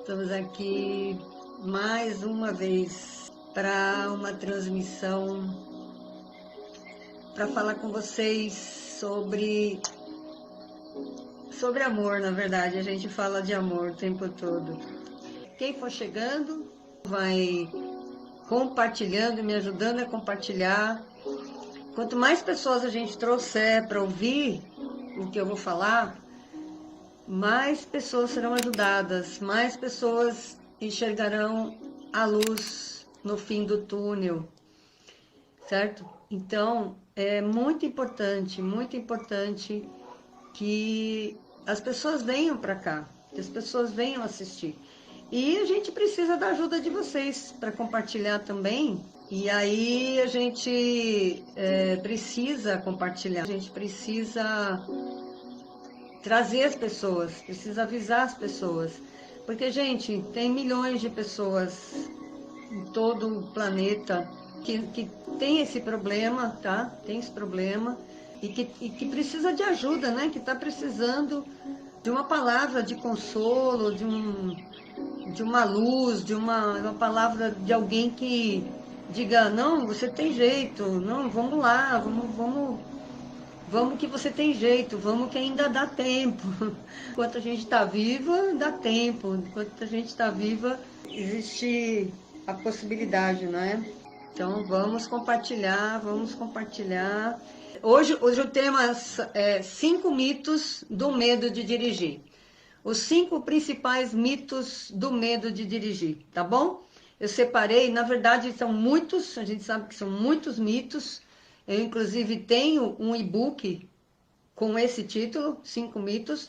Estamos aqui mais uma vez para uma transmissão para falar com vocês sobre amor. Na verdade, a gente fala de amor o tempo todo. Quem for chegando vai compartilhando, me ajudando a compartilhar. Quanto mais pessoas a gente trouxer para ouvir o que eu vou falar, mais pessoas serão ajudadas, mais pessoas enxergarão a luz no fim do túnel, certo? Então, é muito importante que as pessoas venham para cá, que as pessoas venham assistir. E a gente precisa da ajuda de vocês para compartilhar também. E aí a gente precisa compartilhar, a gente precisa trazer as pessoas, precisa avisar as pessoas. Porque, gente, tem milhões de pessoas em todo o planeta que tem esse problema, tá? Tem esse problema e que precisa de ajuda, né? Que está precisando de uma palavra de consolo, de uma luz, de uma palavra de alguém que diga, não, você tem jeito, não, vamos lá, vamos que você tem jeito, vamos que ainda dá tempo. Enquanto a gente está viva, dá tempo. Enquanto a gente está viva, existe a possibilidade, não é? Então vamos compartilhar, vamos compartilhar. Hoje o tema é 5 mitos do medo de dirigir. Os 5 principais mitos do medo de dirigir, tá bom? Eu separei, na verdade são muitos, a gente sabe que são muitos mitos. Eu, inclusive, tenho um e-book com esse título, 5 mitos,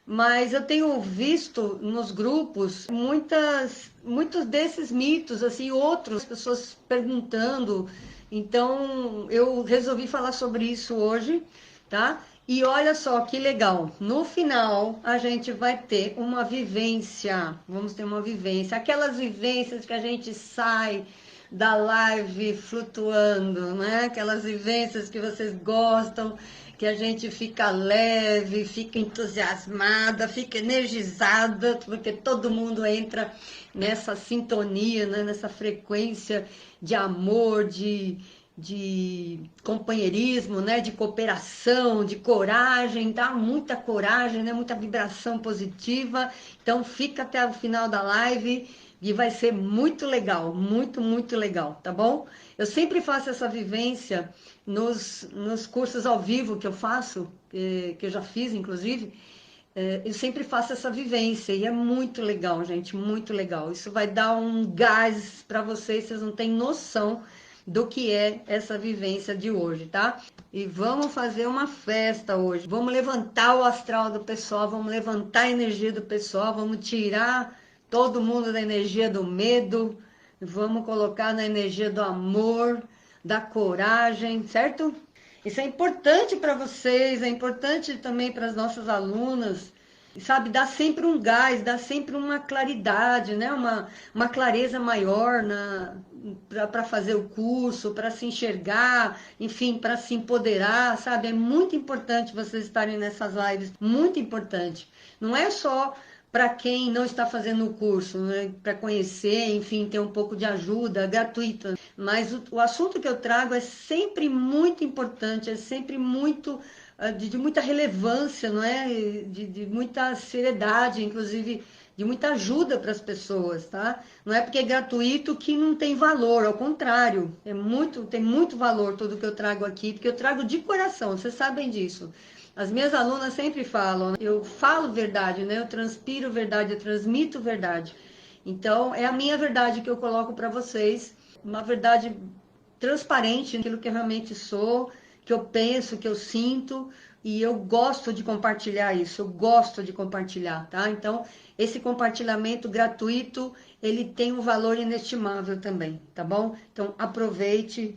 mas eu tenho visto nos grupos muitos desses mitos, assim, outros, pessoas perguntando. Então, eu resolvi falar sobre isso hoje, tá? E olha só que legal, no final a gente vai ter uma vivência, vamos ter uma vivência, aquelas vivências que a gente sai da live flutuando, né? Aquelas vivências que vocês gostam, que a gente fica leve, fica entusiasmada, fica energizada, porque todo mundo entra nessa sintonia, né? Nessa frequência de amor, de companheirismo, né? De cooperação, de coragem, tá? Muita coragem, né? Muita vibração positiva. Então fica até o final da live. E vai ser muito legal, muito legal, tá bom? Eu sempre faço essa vivência nos cursos ao vivo que eu faço, que eu já fiz, inclusive. Eu sempre faço essa vivência e é muito legal, gente, muito legal. Isso vai dar um gás para vocês não têm noção do que é essa vivência de hoje, tá? E vamos fazer uma festa hoje. Vamos levantar o astral do pessoal, vamos levantar a energia do pessoal, vamos tirar todo mundo da energia do medo, vamos colocar na energia do amor, da coragem, certo? Isso é importante para vocês, é importante também para as nossas alunas, sabe? Dá sempre um gás, dá sempre uma claridade, né? Uma clareza maior para fazer o curso, para se enxergar, enfim, para se empoderar, sabe? É muito importante vocês estarem nessas lives, muito importante. Não é só para quem não está fazendo o curso, né? Para conhecer, enfim, ter um pouco de ajuda gratuita. Mas o assunto que eu trago é sempre muito importante, é sempre muito de muita relevância, não é? De muita seriedade, inclusive de muita ajuda para as pessoas, tá? Não é porque é gratuito que não tem valor, ao contrário, tem muito valor tudo que eu trago aqui, porque eu trago de coração, vocês sabem disso. As minhas alunas sempre falam, eu falo verdade, né? Eu transpiro verdade, eu transmito verdade. Então, é a minha verdade que eu coloco para vocês, uma verdade transparente, aquilo que eu realmente sou, que eu penso, que eu sinto, e eu gosto de compartilhar isso, eu gosto de compartilhar, tá? Então, esse compartilhamento gratuito, ele tem um valor inestimável também, tá bom? Então, aproveite.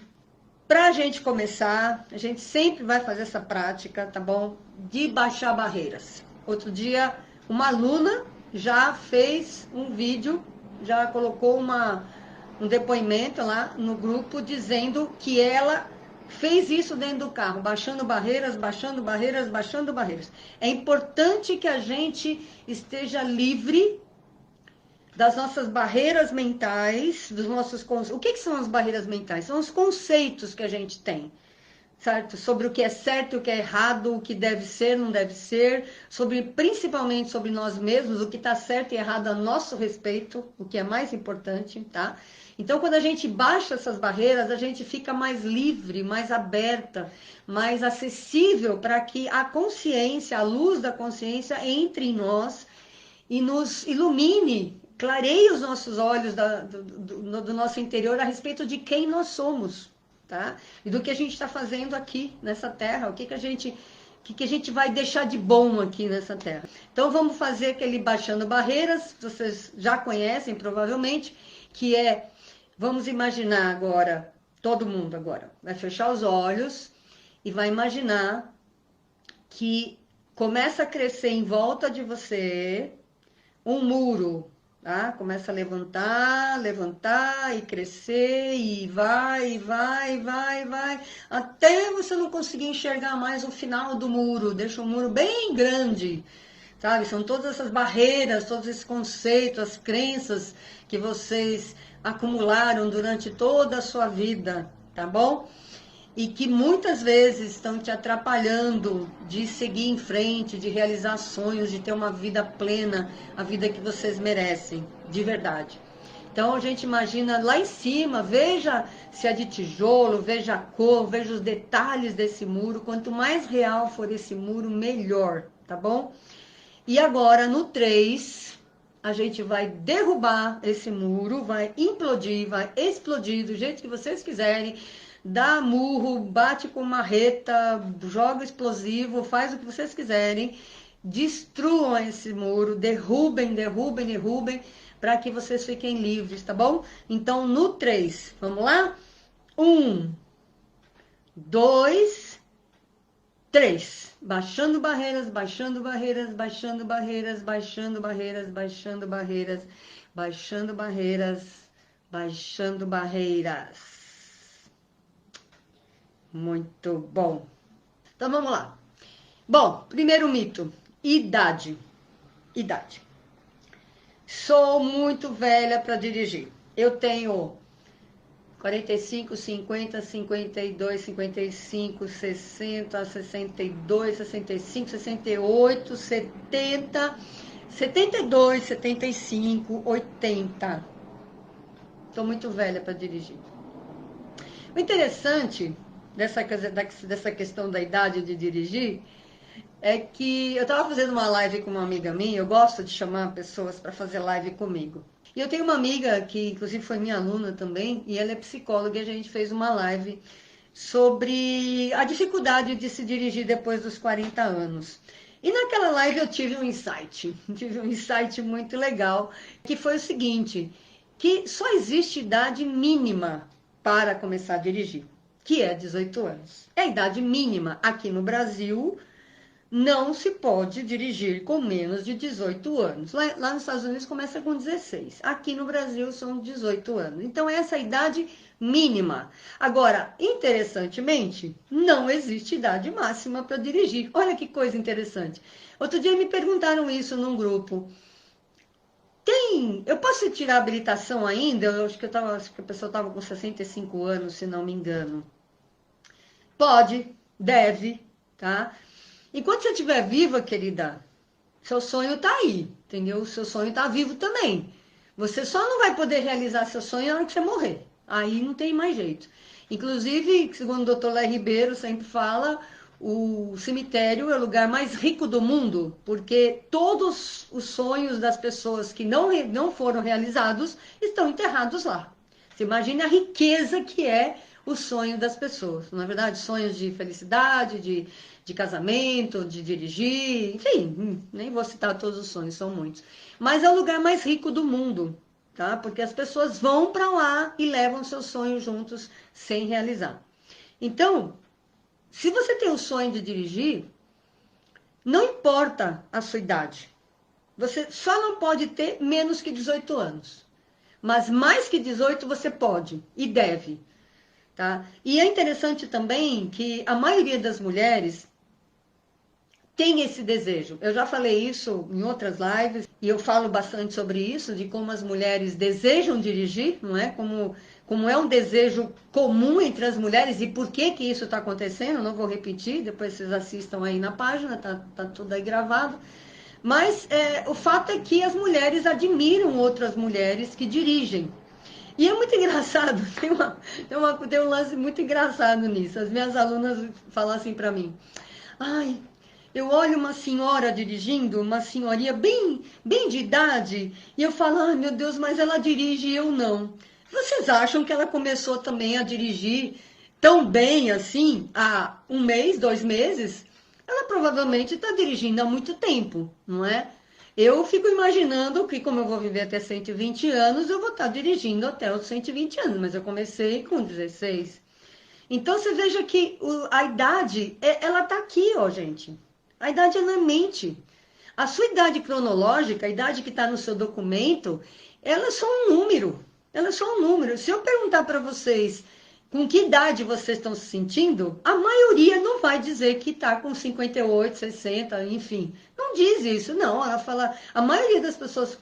Para a gente começar, a gente sempre vai fazer essa prática, tá bom? De baixar barreiras. Outro dia, uma aluna já fez um vídeo, já colocou um depoimento lá no grupo dizendo que ela fez isso dentro do carro, baixando barreiras, baixando barreiras, baixando barreiras. É importante que a gente esteja livre das nossas barreiras mentais, dos nossos... O que são as barreiras mentais? São os conceitos que a gente tem, certo? Sobre o que é certo, o que é errado, o que deve ser, não deve ser, principalmente sobre nós mesmos, o que está certo e errado a nosso respeito, o que é mais importante, tá? Então, quando a gente baixa essas barreiras, a gente fica mais livre, mais aberta, mais acessível para que a consciência, a luz da consciência entre em nós e nos ilumine, clareie os nossos olhos do nosso interior a respeito de quem nós somos, tá? E do que a gente está fazendo aqui nessa terra, o que a gente vai deixar de bom aqui nessa terra. Então vamos fazer aquele baixando barreiras, vocês já conhecem provavelmente, que é, vamos imaginar agora, todo mundo agora, vai fechar os olhos e vai imaginar que começa a crescer em volta de você um muro, tá? Começa a levantar e crescer e vai, até você não conseguir enxergar mais o final do muro, deixa o muro bem grande, sabe? São todas essas barreiras, todos esses conceitos, as crenças que vocês acumularam durante toda a sua vida, tá bom? E que muitas vezes estão te atrapalhando de seguir em frente, de realizar sonhos, de ter uma vida plena, a vida que vocês merecem, de verdade. Então a gente imagina lá em cima, veja se é de tijolo, veja a cor, veja os detalhes desse muro. Quanto mais real for esse muro, melhor, tá bom? E agora no 3, a gente vai derrubar esse muro, vai implodir, vai explodir do jeito que vocês quiserem. Dá murro, bate com marreta, joga explosivo, faz o que vocês quiserem, destruam esse muro, derrubem, para que vocês fiquem livres, tá bom? Então, no 3, vamos lá? 1, 2, 3. Baixando barreiras, baixando barreiras, baixando barreiras, baixando barreiras, baixando barreiras, baixando barreiras, baixando barreiras. Muito bom. Então, vamos lá. Bom, primeiro mito. Idade. Idade. Sou muito velha para dirigir. Eu tenho 45, 50, 52, 55, 60, 62, 65, 68, 70, 72, 75, 80. Estou muito velha para dirigir. O interessante dessa questão da idade de dirigir é que eu estava fazendo uma live com uma amiga minha. Eu gosto de chamar pessoas para fazer live comigo. E eu tenho uma amiga que inclusive foi minha aluna também, e ela é psicóloga, e a gente fez uma live sobre a dificuldade de se dirigir depois dos 40 anos. E naquela live eu tive um insight muito legal, que foi o seguinte, que só existe idade mínima para começar a dirigir, que é 18 anos. É a idade mínima. Aqui no Brasil, não se pode dirigir com menos de 18 anos. Lá nos Estados Unidos começa com 16. Aqui no Brasil são 18 anos. Então, essa é a idade mínima. Agora, interessantemente, não existe idade máxima para dirigir. Olha que coisa interessante. Outro dia me perguntaram isso num grupo. Eu posso tirar a habilitação ainda? Eu acho que a pessoa estava com 65 anos, se não me engano. Pode, deve, tá? Enquanto você estiver viva, querida, seu sonho tá aí, entendeu? O seu sonho tá vivo também. Você só não vai poder realizar seu sonho na hora que você morrer. Aí não tem mais jeito. Inclusive, segundo o Dr. Léo Ribeiro sempre fala, o cemitério é o lugar mais rico do mundo, porque todos os sonhos das pessoas que não foram realizados estão enterrados lá. Você imagina a riqueza que é o sonho das pessoas. Na verdade, sonhos de felicidade, de casamento, de dirigir, enfim, nem vou citar todos os sonhos, são muitos. Mas é o lugar mais rico do mundo, tá? Porque as pessoas vão para lá e levam seus sonhos juntos sem realizar. Então, se você tem o sonho de dirigir, não importa a sua idade. Você só não pode ter menos que 18 anos. Mas mais que 18 você pode e deve. Tá? E é interessante também que a maioria das mulheres tem esse desejo. Eu já falei isso em outras lives e eu falo bastante sobre isso, de como as mulheres desejam dirigir, não é? Como é um desejo comum entre as mulheres e por que que isso está acontecendo, não vou repetir, depois vocês assistam aí na página, tá tudo aí gravado. Mas o fato é que as mulheres admiram outras mulheres que dirigem. E é muito engraçado, tem um lance muito engraçado nisso. As minhas alunas falam assim para mim, ai, eu olho uma senhora dirigindo, uma senhoria bem de idade, e eu falo, ai meu Deus, mas ela dirige e eu não. Vocês acham que ela começou também a dirigir tão bem assim, há um mês, 2 meses? Ela provavelmente está dirigindo há muito tempo, não é? Eu fico imaginando que, como eu vou viver até 120 anos, eu vou estar dirigindo até os 120 anos, mas eu comecei com 16. Então, você veja que a idade, ela está aqui, ó, gente. A idade é na mente. A sua idade cronológica, a idade que está no seu documento, ela é só um número. Ela é só um número. Se eu perguntar para vocês com que idade vocês estão se sentindo, a maioria não vai dizer que está com 58, 60, enfim. Não diz isso, não. Ela fala, a maioria das pessoas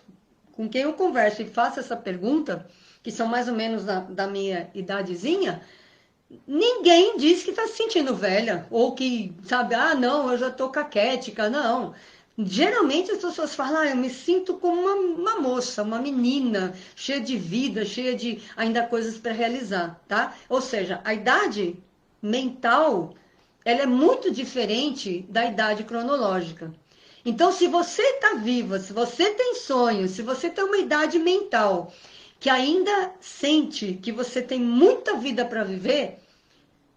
com quem eu converso e faço essa pergunta, que são mais ou menos da minha idadezinha, ninguém diz que está se sentindo velha, ou que, sabe, ah, não, eu já estou caquética, não. Geralmente as pessoas falam, eu me sinto como uma moça, uma menina, cheia de vida, cheia de ainda coisas para realizar, tá? Ou seja, a idade mental, ela é muito diferente da idade cronológica. Então, se você está viva, se você tem sonhos, se você tem uma idade mental que ainda sente que você tem muita vida para viver,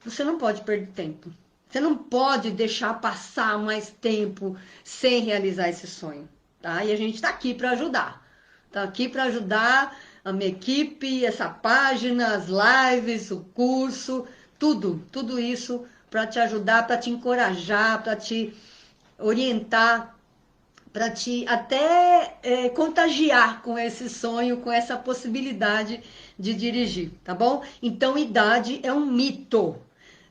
você não pode perder tempo. Você não pode deixar passar mais tempo sem realizar esse sonho, tá? E a gente está aqui para ajudar. Está aqui para ajudar a minha equipe, essa página, as lives, o curso, tudo isso para te ajudar, para te encorajar, para te orientar, para te até contagiar com esse sonho, com essa possibilidade de dirigir, tá bom? Então, idade é um mito.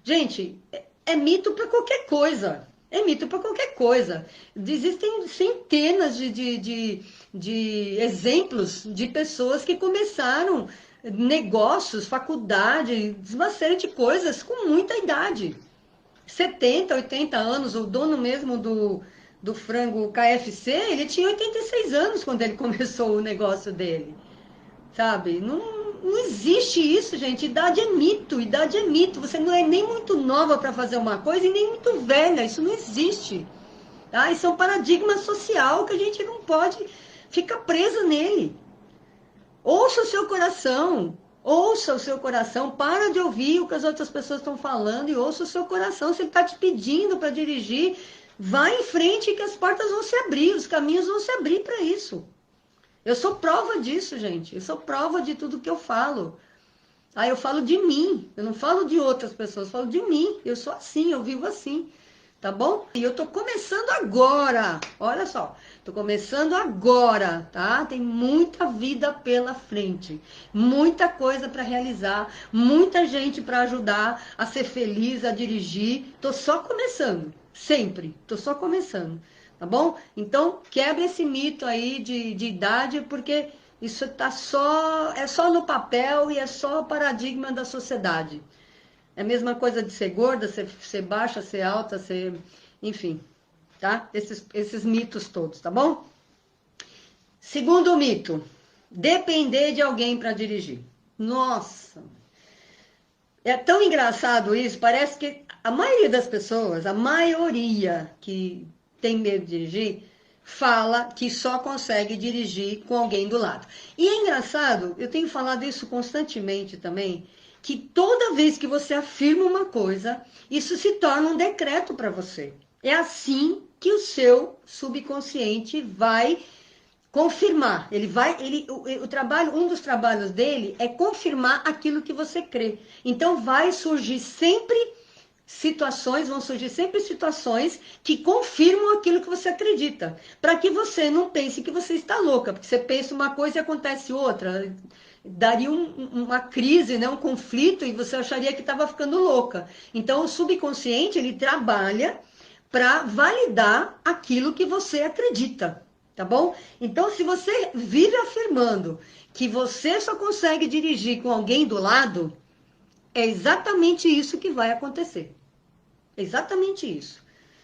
Gente, é mito para qualquer coisa. É mito para qualquer coisa. Existem centenas de exemplos de pessoas que começaram negócios, faculdade, uma série de coisas com muita idade. 70, 80 anos, o dono mesmo do frango KFC, ele tinha 86 anos quando ele começou o negócio dele. Sabe? Não existe isso, gente. Idade é mito, idade é mito. Você não é nem muito nova para fazer uma coisa e nem muito velha. Isso não existe. Tá? Isso é um paradigma social que a gente não pode ficar presa nele. Ouça o seu coração. Ouça o seu coração. Para de ouvir o que as outras pessoas estão falando e ouça o seu coração. Se ele está te pedindo para dirigir, vá em frente que as portas vão se abrir, os caminhos vão se abrir para isso. Eu sou prova disso, gente. Eu sou prova de tudo que eu falo. Aí eu falo de mim. Eu não falo de outras pessoas. Eu falo de mim. Eu sou assim, eu vivo assim. Tá bom? E eu tô começando agora. Olha só. Tô começando agora, tá? Tem muita vida pela frente. Muita coisa para realizar. Muita gente para ajudar a ser feliz, a dirigir. Tô só começando. Sempre. Tô só começando. Tá bom? Então, quebra esse mito aí de idade, porque isso é só no papel e é só o paradigma da sociedade. É a mesma coisa de ser gorda, ser baixa, ser alta, ser... Enfim, tá? Esses mitos todos, tá bom? Segundo mito, depender de alguém para dirigir. Nossa! É tão engraçado isso, parece que a maioria das pessoas, a maioria que tem medo de dirigir, fala que só consegue dirigir com alguém do lado. E é engraçado, eu tenho falado isso constantemente também, que toda vez que você afirma uma coisa, isso se torna um decreto para você. É assim que o seu subconsciente vai confirmar. Um dos trabalhos dele é confirmar aquilo que você crê. Então vão surgir sempre situações que confirmam aquilo que você acredita, para que você não pense que você está louca, porque você pensa uma coisa e acontece outra, daria uma crise, né, um conflito, e você acharia que estava ficando louca. Então o subconsciente, ele trabalha para validar aquilo que você acredita, tá bom? Então, se você vive afirmando que você só consegue dirigir com alguém do lado, é exatamente isso que vai acontecer. Exatamente isso.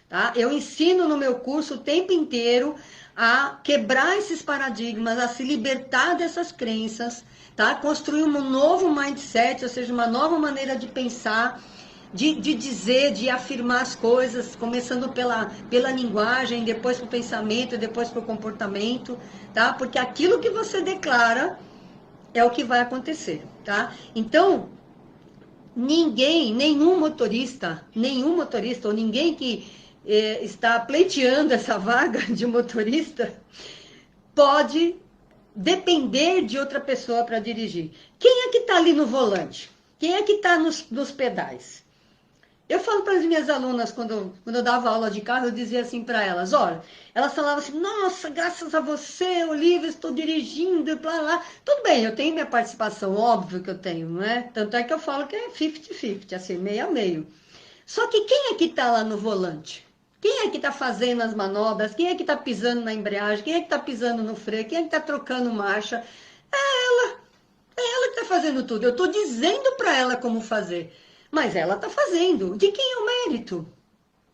Tá? Eu ensino no meu curso o tempo inteiro a quebrar esses paradigmas, a se libertar dessas crenças, tá? Construir um novo mindset, ou seja, uma nova maneira de pensar, de dizer, de afirmar as coisas, começando pela linguagem, depois para o pensamento, depois para o comportamento, tá? Porque aquilo que você declara é o que vai acontecer, tá? Então, nenhum motorista ou ninguém que está pleiteando essa vaga de motorista pode depender de outra pessoa para dirigir. Quem é que está ali no volante? Quem é que está nos pedais? Eu falo para as minhas alunas, quando eu dava aula de carro, eu dizia assim para elas, olha, elas falavam assim, nossa, graças a você, Olivia, estou dirigindo, blá, blá. Tudo bem, eu tenho minha participação, óbvio que eu tenho, não é? Tanto é que eu falo que é 50-50, assim, meio a meio. Só que quem é que está lá no volante? Quem é que está fazendo as manobras? Quem é que está pisando na embreagem? Quem é que está pisando no freio? Quem é que está trocando marcha? É ela que está fazendo tudo. Eu estou dizendo para ela como fazer. Mas ela está fazendo. De quem é o mérito?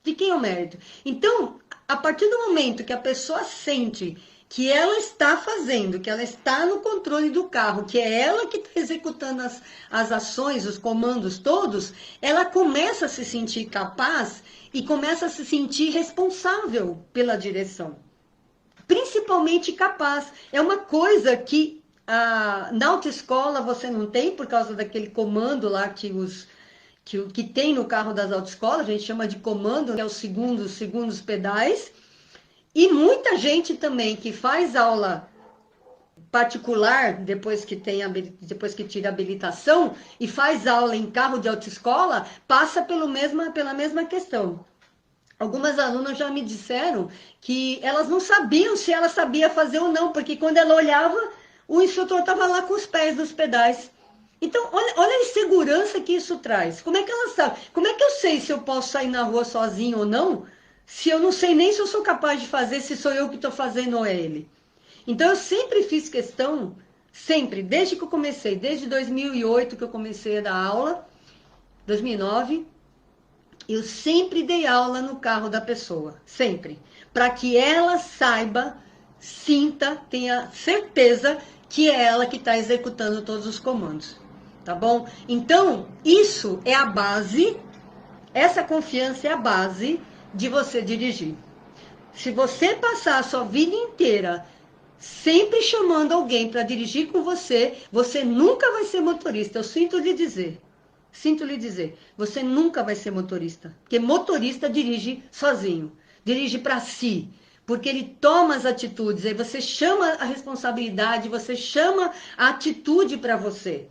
De quem é o mérito? Então, a partir do momento que a pessoa sente que ela está fazendo, que ela está no controle do carro, que é ela que está executando as ações, os comandos todos, ela começa a se sentir capaz e começa a se sentir responsável pela direção. Principalmente capaz. É uma coisa que na autoescola você não tem, por causa daquele comando lá que tem no carro das autoescolas, a gente chama de comando, que é os segundos pedais. E muita gente também que faz aula particular, depois que tira a habilitação, e faz aula em carro de autoescola, passa pela mesma questão. Algumas alunas já me disseram que elas não sabiam se ela sabia fazer ou não, porque quando ela olhava, o instrutor estava lá com os pés nos pedais. Então, olha a insegurança que isso traz. Como é que ela sabe? Como é que eu sei se eu posso sair na rua sozinho ou não, se eu não sei nem se eu sou capaz de fazer, se sou eu que estou fazendo ou é ele? Então, eu sempre fiz questão, sempre, desde que eu comecei, desde 2008 que eu comecei a dar aula, 2009, eu sempre dei aula no carro da pessoa, sempre. Para que ela saiba, sinta, tenha certeza que é ela que está executando todos os comandos. Tá bom? Então, isso é a base, essa confiança é a base de você dirigir. Se você passar a sua vida inteira sempre chamando alguém para dirigir com você, você nunca vai ser motorista. Eu sinto lhe dizer, você nunca vai ser motorista. Porque motorista dirige sozinho, dirige para si. Porque ele toma as atitudes, aí você chama a responsabilidade, você chama a atitude para você.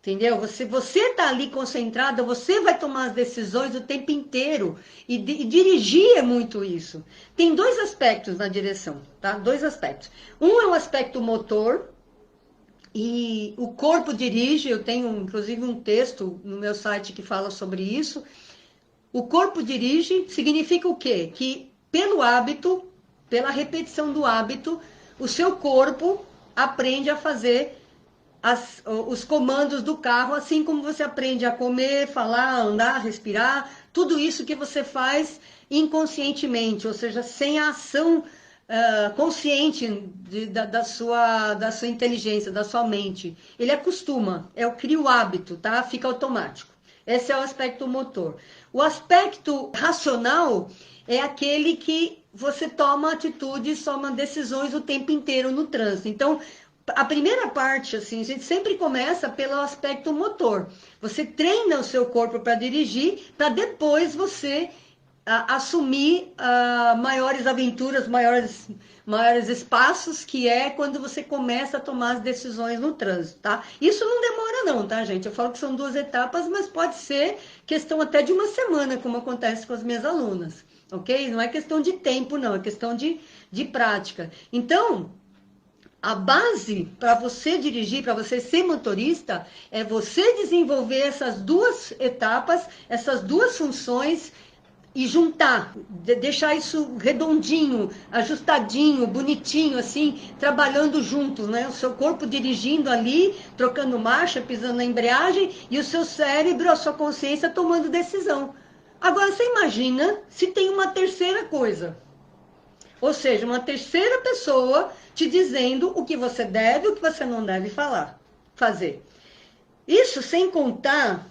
Entendeu? Você está ali concentrada, você vai tomar as decisões o tempo inteiro. E dirigir é muito isso. Tem dois aspectos na direção, tá? Dois aspectos. Um é o aspecto motor, e o corpo dirige. Eu tenho, inclusive, um texto no meu site que fala sobre isso. O corpo dirige significa o quê? Que pelo hábito, pela repetição do hábito, o seu corpo aprende a fazer os comandos do carro, assim como você aprende a comer, falar, andar, respirar, tudo isso que você faz inconscientemente, ou seja, sem a ação consciente da sua inteligência, da sua mente. Ele acostuma, cria o hábito, tá? Fica automático. Esse é o aspecto motor. O aspecto racional é aquele que você toma atitudes, toma decisões o tempo inteiro no trânsito. Então, a primeira parte, assim, a gente sempre começa pelo aspecto motor. Você treina o seu corpo para dirigir, para depois você assumir maiores aventuras, maiores espaços, que é quando você começa a tomar as decisões no trânsito, tá? Isso não demora não, tá, gente? Eu falo que são 2 etapas, mas pode ser questão até de uma semana, como acontece com as minhas alunas, ok? Não é questão de tempo, não, é questão de prática. Então, a base para você dirigir, para você ser motorista, é você desenvolver essas 2 etapas, essas 2 funções e juntar, deixar isso redondinho, ajustadinho, bonitinho, assim, trabalhando juntos, né? O seu corpo dirigindo ali, trocando marcha, pisando na embreagem, e o seu cérebro, a sua consciência tomando decisão. Agora, você imagina se tem uma terceira coisa, ou seja, uma terceira pessoa te dizendo o que você deve e o que você não deve fazer. Isso sem contar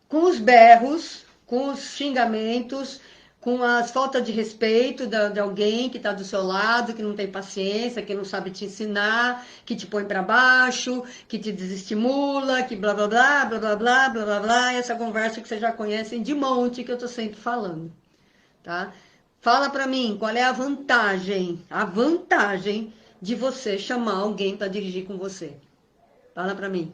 com os berros, com os xingamentos, com as faltas de respeito de alguém que está do seu lado, que não tem paciência, que não sabe te ensinar, que te põe para baixo, que te desestimula, que blá blá blá, blá blá blá, blá blá blá, essa conversa que vocês já conhecem de monte que eu estou sempre falando, tá? Fala para mim, qual é a vantagem de você chamar alguém para dirigir com você? Fala para mim.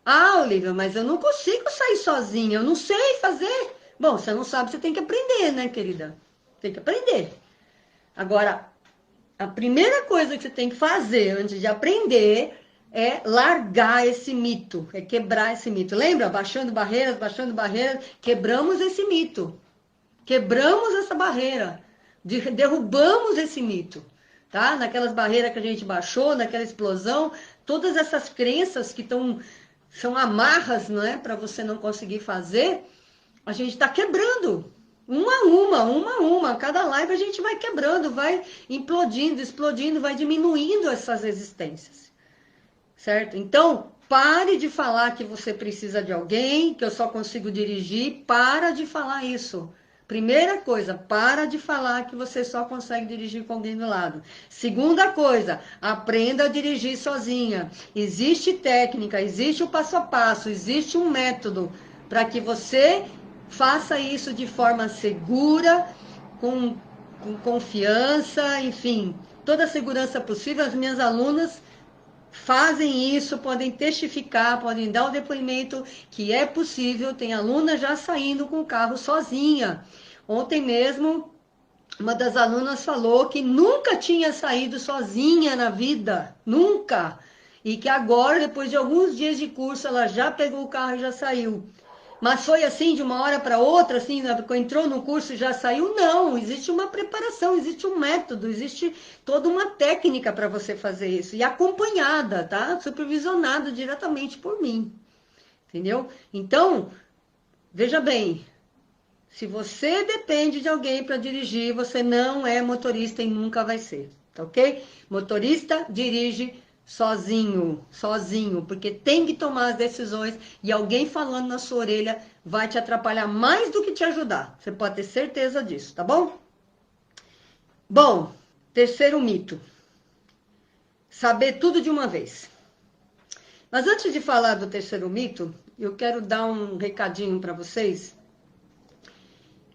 Ah, Olivia, mas eu não consigo sair sozinha, eu não sei fazer. Bom, você não sabe, você tem que aprender, né, querida? Tem que aprender. Agora, a primeira coisa que você tem que fazer antes de aprender é largar esse mito, é quebrar esse mito. Lembra? Baixando barreiras, quebramos esse mito. Quebramos essa barreira, derrubamos esse mito, tá? Naquelas barreiras que a gente baixou, naquela explosão, todas essas crenças que são amarras, não é? Para você não conseguir fazer, a gente está quebrando, uma a uma. Cada live a gente vai quebrando, vai implodindo, explodindo, vai diminuindo essas resistências, certo? Então, pare de falar que você precisa de alguém, que eu só consigo dirigir, para de falar isso. Primeira coisa, para de falar que você só consegue dirigir com alguém do lado. Segunda coisa, aprenda a dirigir sozinha. Existe técnica, existe o passo a passo, existe um método para que você faça isso de forma segura, com confiança, enfim, toda a segurança possível. As minhas alunas fazem isso, podem testificar, podem dar o depoimento que é possível. Tem aluna já saindo com o carro sozinha. Ontem mesmo, uma das alunas falou que nunca tinha saído sozinha na vida, nunca. E que agora, depois de alguns dias de curso, ela já pegou o carro e já saiu. Mas foi assim, de uma hora para outra, assim, entrou no curso e já saiu? Não, existe uma preparação, existe um método, existe toda uma técnica para você fazer isso. E acompanhada, tá? Supervisionada diretamente por mim. Entendeu? Então, veja bem, se você depende de alguém para dirigir, você não é motorista e nunca vai ser, tá ok? Motorista dirige sozinho, porque tem que tomar as decisões e alguém falando na sua orelha vai te atrapalhar mais do que te ajudar. Você pode ter certeza disso, tá bom? Bom, terceiro mito. Saber tudo de uma vez. Mas antes de falar do terceiro mito, eu quero dar um recadinho para vocês,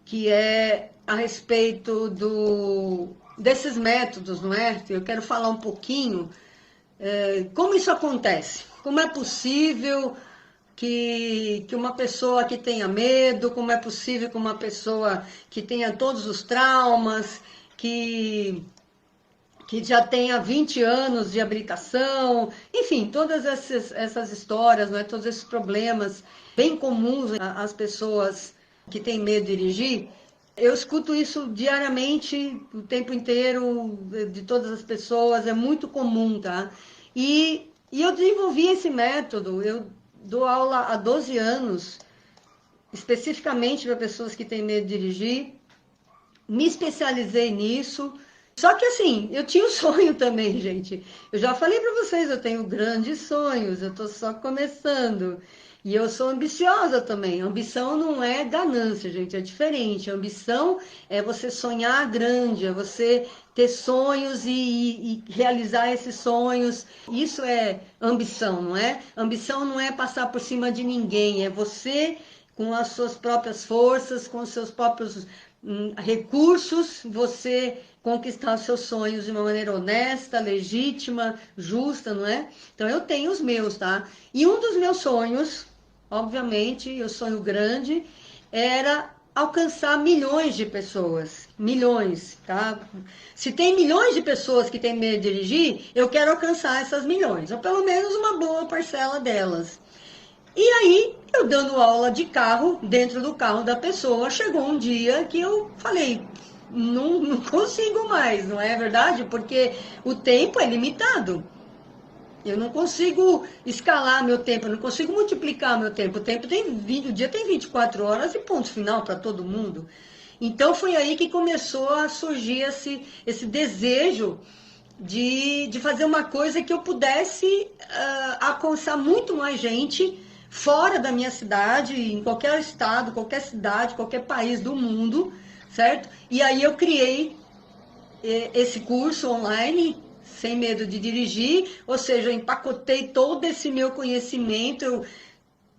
que é a respeito desses métodos, não é? Eu quero falar um pouquinho como isso acontece? Como é possível que uma pessoa que tenha medo, como é possível que uma pessoa que tenha todos os traumas, que já tenha 20 anos de habilitação, enfim, todas essas histórias, né, todos esses problemas bem comuns às pessoas que têm medo de dirigir. Eu escuto isso diariamente, o tempo inteiro, de todas as pessoas, é muito comum, tá? E eu desenvolvi esse método, eu dou aula há 12 anos, especificamente para pessoas que têm medo de dirigir, me especializei nisso. Só que assim, eu tinha um sonho também, gente. Eu já falei para vocês, eu tenho grandes sonhos, eu estou só começando. E eu sou ambiciosa também. Ambição não é ganância, gente, é diferente. Ambição é você sonhar grande, é você ter sonhos e realizar esses sonhos. Isso é ambição, não é? Ambição não é passar por cima de ninguém, é você com as suas próprias forças, com os seus próprios recursos, você conquistar os seus sonhos de uma maneira honesta, legítima, justa, não é? Então eu tenho os meus, tá? E um dos meus sonhos, obviamente, o sonho grande, era alcançar milhões de pessoas. Milhões, tá? Se tem milhões de pessoas que têm medo de dirigir, eu quero alcançar essas milhões, ou pelo menos uma boa parcela delas. E aí, eu dando aula de carro, dentro do carro da pessoa, chegou um dia que eu falei, não consigo mais, não é verdade? Porque o tempo é limitado. Eu não consigo escalar meu tempo, eu não consigo multiplicar meu tempo. O tempo tem 20, o dia tem 24 horas e ponto final para todo mundo. Então foi aí que começou a surgir esse desejo de fazer uma coisa que eu pudesse alcançar muito mais gente fora da minha cidade, em qualquer estado, qualquer cidade, qualquer país do mundo, certo? E aí eu criei esse curso online, sem medo de dirigir, ou seja, eu empacotei todo esse meu conhecimento, eu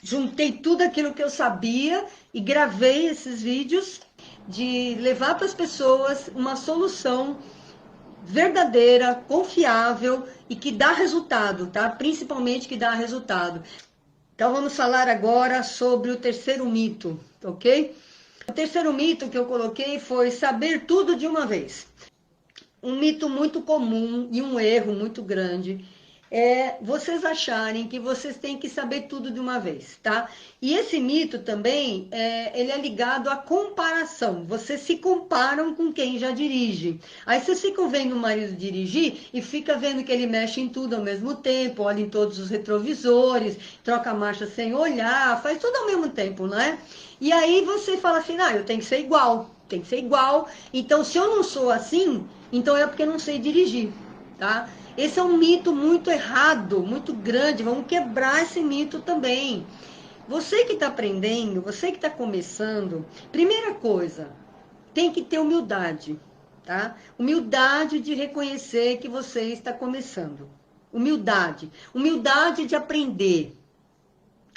juntei tudo aquilo que eu sabia e gravei esses vídeos de levar para as pessoas uma solução verdadeira, confiável e que dá resultado, tá? Principalmente que dá resultado. Então vamos falar agora sobre o terceiro mito, ok? O terceiro mito que eu coloquei foi saber tudo de uma vez. Um mito muito comum e um erro muito grande é vocês acharem que vocês têm que saber tudo de uma vez, tá? E esse mito também, ele é ligado à comparação. Vocês se comparam com quem já dirige. Aí vocês ficam vendo o marido dirigir e fica vendo que ele mexe em tudo ao mesmo tempo, olha em todos os retrovisores, troca a marcha sem olhar, faz tudo ao mesmo tempo, não é? E aí você fala assim, eu tenho que ser igual, tem que ser igual. Então, se eu não sou assim, então é porque eu não sei dirigir, tá? Esse é um mito muito errado, muito grande. Vamos quebrar esse mito também. Você que está aprendendo, você que está começando, primeira coisa, tem que ter humildade, tá? Humildade de reconhecer que você está começando. Humildade. Humildade de aprender.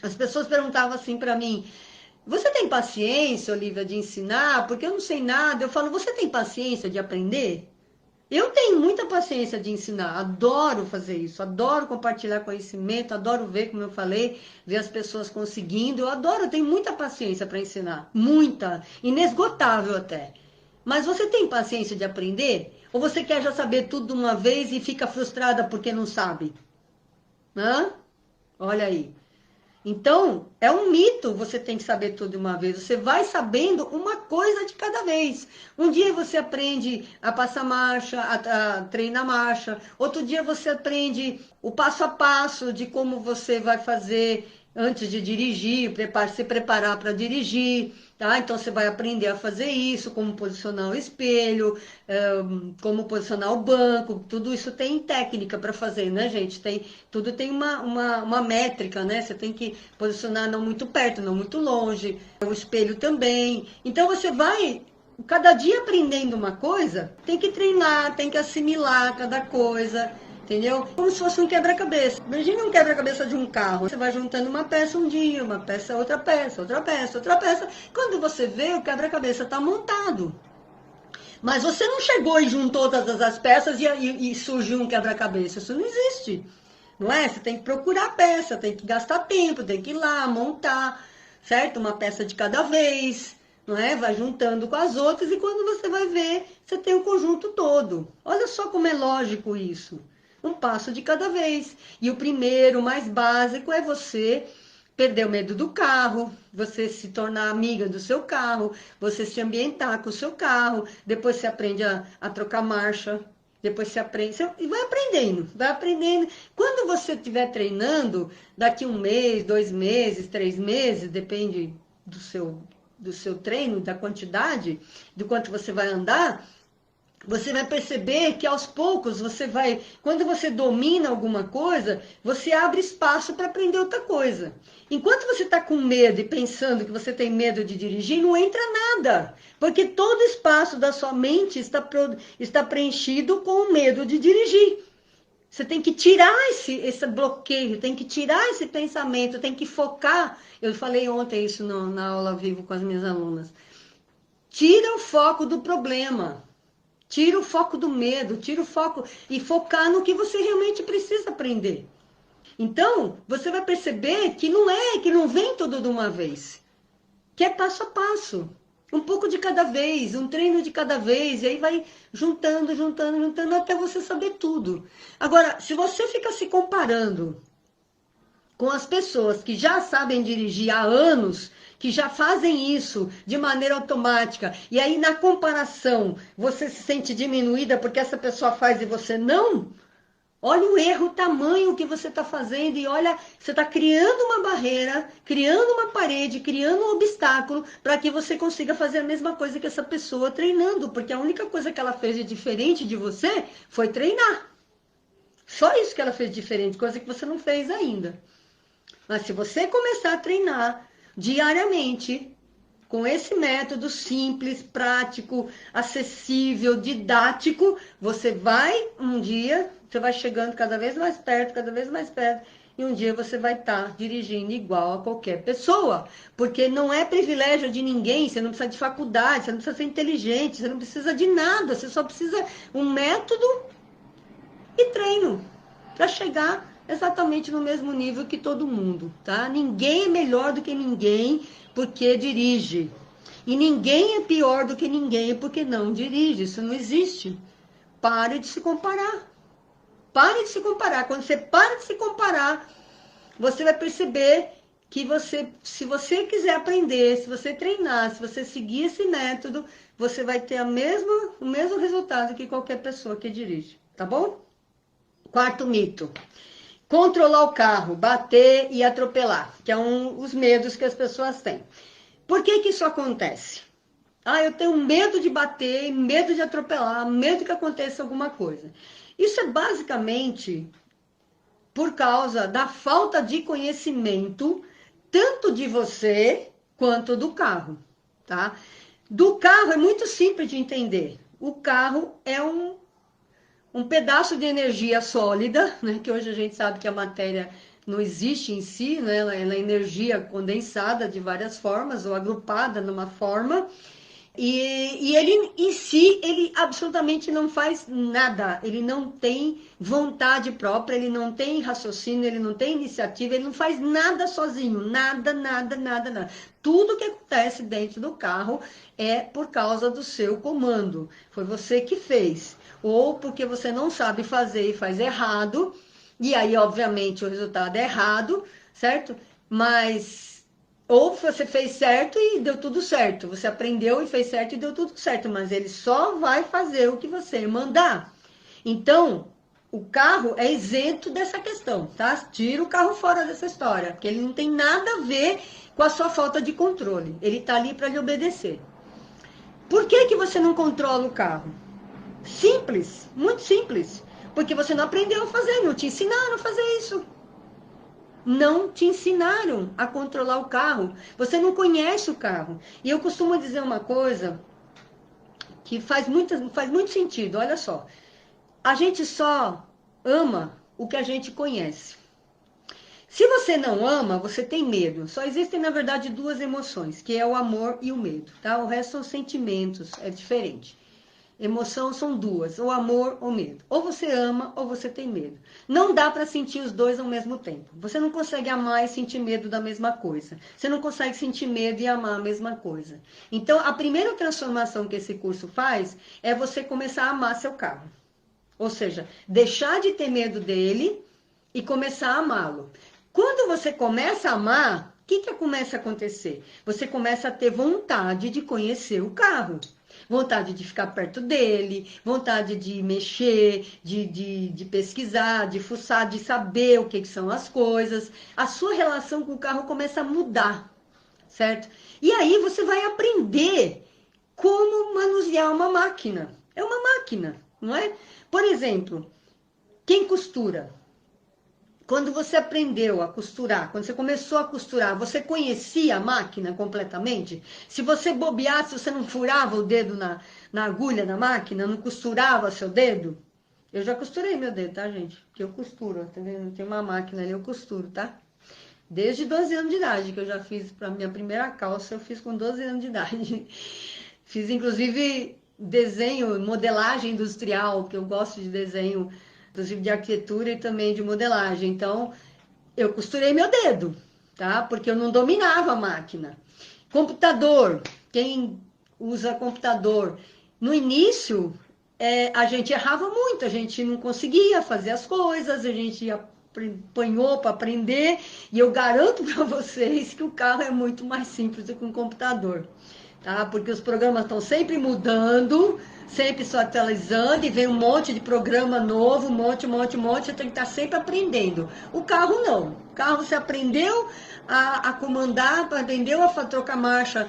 As pessoas perguntavam assim para mim, você tem paciência, Olivia, de ensinar? Porque eu não sei nada. Eu falo, você tem paciência de aprender? Eu tenho muita paciência de ensinar, adoro fazer isso, adoro compartilhar conhecimento, adoro ver, como eu falei, ver as pessoas conseguindo, eu adoro, eu tenho muita paciência para ensinar, muita, inesgotável até. Mas você tem paciência de aprender? Ou você quer já saber tudo de uma vez e fica frustrada porque não sabe? Hã? Olha aí. Então, é um mito, você tem que saber tudo de uma vez. Você vai sabendo uma coisa de cada vez. Um dia você aprende a passar marcha, a treinar marcha. Outro dia você aprende o passo a passo de como você vai fazer antes de dirigir, se preparar para dirigir. Tá? Então você vai aprender a fazer isso, como posicionar o espelho, como posicionar o banco, tudo isso tem técnica para fazer, né, gente? Tudo tem uma métrica, né? Você tem que posicionar não muito perto, não muito longe, o espelho também. Então você vai cada dia aprendendo uma coisa, tem que treinar, tem que assimilar cada coisa. Entendeu? Como se fosse um quebra-cabeça. Imagina um quebra-cabeça de um carro. Você vai juntando uma peça um dia, uma peça, outra peça, outra peça, outra peça. Quando você vê, o quebra-cabeça está montado. Mas você não chegou e juntou todas as peças e surgiu um quebra-cabeça. Isso não existe. Não é? Você tem que procurar a peça, tem que gastar tempo, tem que ir lá, montar, certo? Uma peça de cada vez. Não é? Vai juntando com as outras e quando você vai ver, você tem o conjunto todo. Olha só como é lógico isso. Um passo de cada vez. E o primeiro, mais básico, é você perder o medo do carro, você se tornar amiga do seu carro, você se ambientar com o seu carro, depois você aprende a trocar marcha, depois você aprende, e vai aprendendo, vai aprendendo. Quando você estiver treinando, daqui 1 mês, 2 meses, 3 meses, depende do seu treino, da quantidade, do quanto você vai andar, você vai perceber que aos poucos quando você domina alguma coisa, você abre espaço para aprender outra coisa. Enquanto você está com medo e pensando que você tem medo de dirigir, não entra nada, porque todo espaço da sua mente está preenchido com o medo de dirigir. Você tem que tirar esse bloqueio, tem que tirar esse pensamento, tem que focar. Eu falei ontem isso na aula ao vivo com as minhas alunas. Tira o foco do problema. Tira o foco do medo, tira o foco e focar no que você realmente precisa aprender. Então, você vai perceber que não vem tudo de uma vez. Que é passo a passo. Um pouco de cada vez, um treino de cada vez, e aí vai juntando, até você saber tudo. Agora, se você fica se comparando com as pessoas que já sabem dirigir há anos, que já fazem isso de maneira automática, e aí na comparação você se sente diminuída porque essa pessoa faz e você não, olha o erro, o tamanho que você está fazendo, e olha, você está criando uma barreira, criando uma parede, criando um obstáculo para que você consiga fazer a mesma coisa que essa pessoa treinando, porque a única coisa que ela fez de diferente de você foi treinar. Só isso que ela fez de diferente, coisa que você não fez ainda. Mas se você começar a treinar diariamente, com esse método simples, prático, acessível, didático, você vai, um dia, você vai chegando cada vez mais perto, e um dia você vai estar dirigindo igual a qualquer pessoa. Porque não é privilégio de ninguém, você não precisa de faculdade, você não precisa ser inteligente, você não precisa de nada, você só precisa um método e treino para chegar exatamente no mesmo nível que todo mundo, tá? Ninguém é melhor do que ninguém porque dirige. E ninguém é pior do que ninguém porque não dirige. Isso não existe. Pare de se comparar. Pare de se comparar. Quando você para de se comparar, você vai perceber que você, se você quiser aprender, se você treinar, se você seguir esse método, você vai ter o mesmo resultado que qualquer pessoa que dirige, tá bom? Quarto mito. Controlar o carro, bater e atropelar, que é os medos que as pessoas têm. Por que que isso acontece? Eu tenho medo de bater, medo de atropelar, medo que aconteça alguma coisa. Isso é basicamente por causa da falta de conhecimento, tanto de você quanto do carro, tá? Do carro é muito simples de entender. O carro é um pedaço de energia sólida, né, que hoje a gente sabe que a matéria não existe em si, né, ela é energia condensada de várias formas ou agrupada numa forma, e ele em si, ele absolutamente não faz nada, ele não tem vontade própria, ele não tem raciocínio, ele não tem iniciativa, ele não faz nada sozinho, nada. Tudo que acontece dentro do carro é por causa do seu comando, foi você que fez, ou porque você não sabe fazer e faz errado, e aí obviamente o resultado é errado, certo? Mas ou você fez certo e deu tudo certo. Você aprendeu e fez certo e deu tudo certo. Mas ele só vai fazer o que você mandar. Então, o carro é isento dessa questão, tá? Tira o carro fora dessa história. Porque ele não tem nada a ver com a sua falta de controle. Ele tá ali para lhe obedecer. Por que que você não controla o carro? Simples, muito simples. Porque você não aprendeu a fazer, não te ensinaram a fazer isso. Não te ensinaram a controlar o carro. Você não conhece o carro. E eu costumo dizer uma coisa que faz muito sentido. Olha só. A gente só ama o que a gente conhece. Se você não ama, você tem medo. Só existem, na verdade, duas emoções, que é o amor e o medo, tá? O resto são sentimentos, é diferente. Emoção são duas, o amor ou medo. Ou você ama ou você tem medo. Não dá para sentir os dois ao mesmo tempo. Você não consegue amar e sentir medo da mesma coisa. Você não consegue sentir medo e amar a mesma coisa. Então, a primeira transformação que esse curso faz é você começar a amar seu carro. Ou seja, deixar de ter medo dele e começar a amá-lo. Quando você começa a amar, o que começa a acontecer? Você começa a ter vontade de conhecer o carro. Vontade de ficar perto dele, vontade de mexer, de pesquisar, de fuçar, de saber o que são as coisas. A sua relação com o carro começa a mudar, certo? E aí você vai aprender como manusear uma máquina. É uma máquina, não é? Por exemplo, quem costura? Quando você aprendeu a costurar, quando você começou a costurar, você conhecia a máquina completamente? Se você bobeasse, você não furava o dedo na agulha da máquina, não costurava seu dedo? Eu já costurei meu dedo, tá, gente? Porque eu costuro, tá vendo? Tem uma máquina ali, eu costuro, tá? Desde 12 anos de idade, que eu já fiz para minha primeira calça, eu fiz com 12 anos de idade. Fiz, inclusive, desenho, modelagem industrial, porque eu gosto de desenho, inclusive de arquitetura e também de modelagem. Então, eu costurei meu dedo, tá? Porque eu não dominava a máquina. Computador, quem usa computador? No início, a gente errava muito, a gente não conseguia fazer as coisas, a gente apanhou para aprender, e eu garanto para vocês que o carro é muito mais simples do que um computador, tá? Porque os programas estão sempre mudando, sempre se atualizando, e vem um monte de programa novo, um monte, você tem que estar sempre aprendendo. O carro não. O carro você aprendeu a comandar, aprendeu a trocar marcha,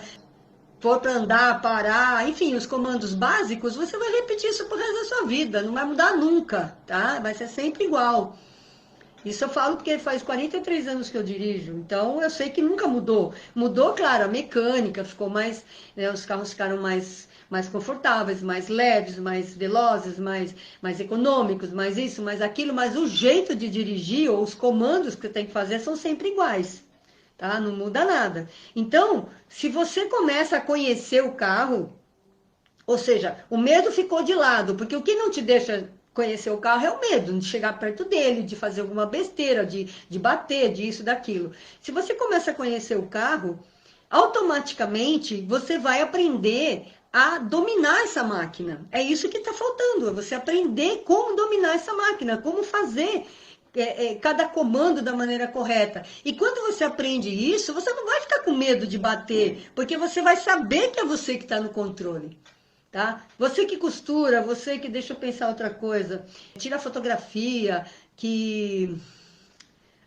for para andar, parar, enfim, os comandos básicos, você vai repetir isso pro resto da sua vida, não vai mudar nunca, tá? Vai ser sempre igual. Isso eu falo porque faz 43 anos que eu dirijo, então eu sei que nunca mudou. Mudou, claro, a mecânica ficou mais, né, os carros ficaram mais confortáveis, mais leves, mais velozes, mais econômicos, mais isso, mais aquilo, mas o jeito de dirigir ou os comandos que você tem que fazer são sempre iguais. Tá? Não muda nada. Então, se você começa a conhecer o carro, ou seja, o medo ficou de lado, porque o que não te deixa conhecer o carro é o medo de chegar perto dele, de fazer alguma besteira, de bater, disso, daquilo. Se você começa a conhecer o carro, automaticamente você vai aprender a dominar essa máquina. É isso que está faltando, é você aprender como dominar essa máquina, como fazer cada comando da maneira correta. E quando você aprende isso, você não vai ficar com medo de bater, porque você vai saber que é você que está no controle. Tá? Você que costura, você que, deixa eu pensar outra coisa, tira fotografia, que...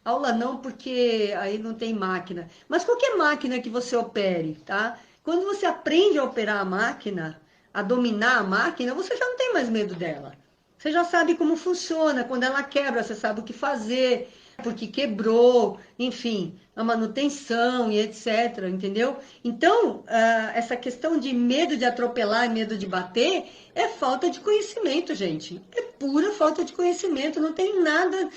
Aula não, porque aí não tem máquina. Mas qualquer máquina que você opere, tá? Quando você aprende a operar a máquina, a dominar a máquina, você já não tem mais medo dela. Você já sabe como funciona, quando ela quebra, você sabe o que fazer, porque quebrou, enfim, a manutenção e etc, entendeu? Então, essa questão de medo de atropelar e medo de bater é falta de conhecimento, gente. É pura falta de conhecimento, não tem nada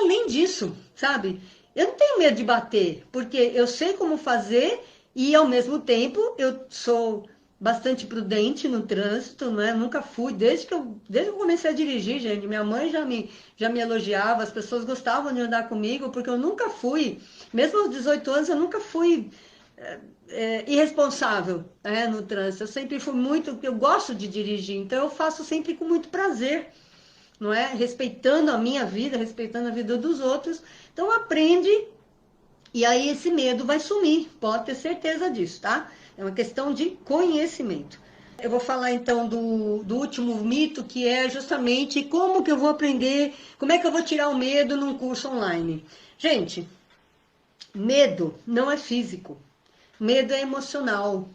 além disso, sabe? Eu não tenho medo de bater, porque eu sei como fazer e, ao mesmo tempo, eu sou bastante prudente no trânsito, né? Nunca fui, desde que eu comecei a dirigir, gente, minha mãe já me elogiava, as pessoas gostavam de andar comigo, porque eu nunca fui, mesmo aos 18 anos, eu nunca fui irresponsável, né, no trânsito. Eu sempre fui muito, eu gosto de dirigir, então eu faço sempre com muito prazer, não é? Respeitando a minha vida, respeitando a vida dos outros. Então aprende, e aí esse medo vai sumir, pode ter certeza disso, tá? É uma questão de conhecimento. Eu vou falar então do último mito, que é justamente como que eu vou aprender, como é que eu vou tirar o medo num curso online. Gente, medo não é físico, medo é emocional,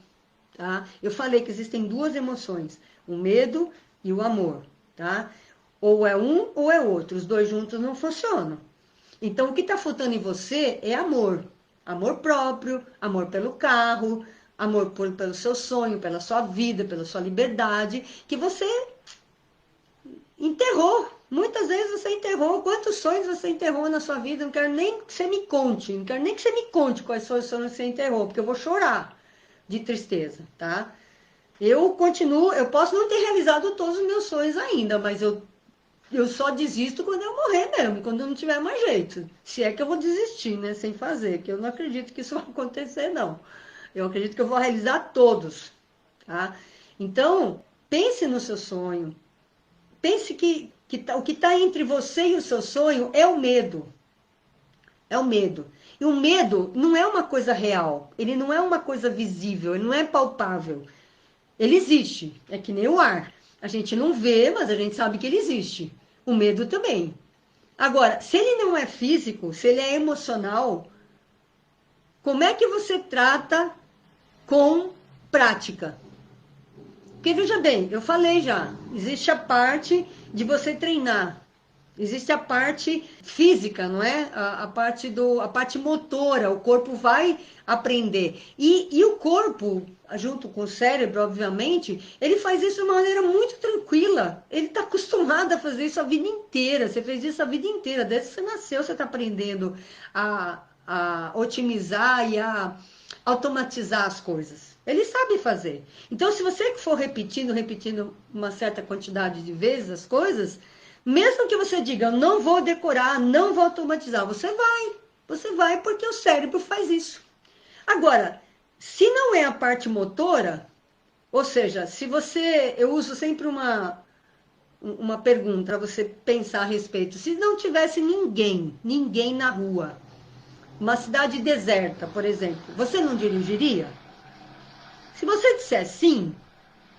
tá? Eu falei que existem duas emoções, o medo e o amor, tá? Ou é um ou é outro, os dois juntos não funcionam. Então o que está faltando em você é amor. Amor próprio, amor pelo carro, amor pelo seu sonho, pela sua vida, pela sua liberdade, que você enterrou. Muitas vezes você enterrou. Quantos sonhos você enterrou na sua vida? Não quero nem que você me conte. Não quero nem que você me conte quais são os sonhos que você enterrou, porque eu vou chorar de tristeza, tá? Eu continuo, eu posso não ter realizado todos os meus sonhos ainda, mas eu só desisto quando eu morrer mesmo, quando eu não tiver mais jeito. Se é que eu vou desistir, né, sem fazer, que eu não acredito que isso vai acontecer, não. Eu acredito que eu vou realizar todos, tá? Então, pense no seu sonho. Pense que o que está entre você e o seu sonho é o medo. É o medo. E o medo não é uma coisa real. Ele não é uma coisa visível, ele não é palpável. Ele existe, é que nem o ar. A gente não vê, mas a gente sabe que ele existe. O medo também. Agora, se ele não é físico, se ele é emocional, como é que você trata com prática? Porque veja bem, eu falei já, existe a parte de você treinar, existe a parte física, não é? A parte motora, o corpo vai aprender. E o corpo, junto com o cérebro, obviamente, ele faz isso de uma maneira muito tranquila. Ele está acostumado a fazer isso a vida inteira. Você fez isso a vida inteira. Desde que você nasceu, você está aprendendo a otimizar e a automatizar as coisas. Ele sabe fazer. Então, se você for repetindo uma certa quantidade de vezes as coisas, mesmo que você diga, não vou decorar, não vou automatizar, você vai porque o cérebro faz isso. Agora, se não é a parte motora, ou seja, se você, eu uso sempre uma pergunta para você pensar a respeito. Se não tivesse ninguém na rua, uma cidade deserta, por exemplo, você não dirigiria? Se você disser sim,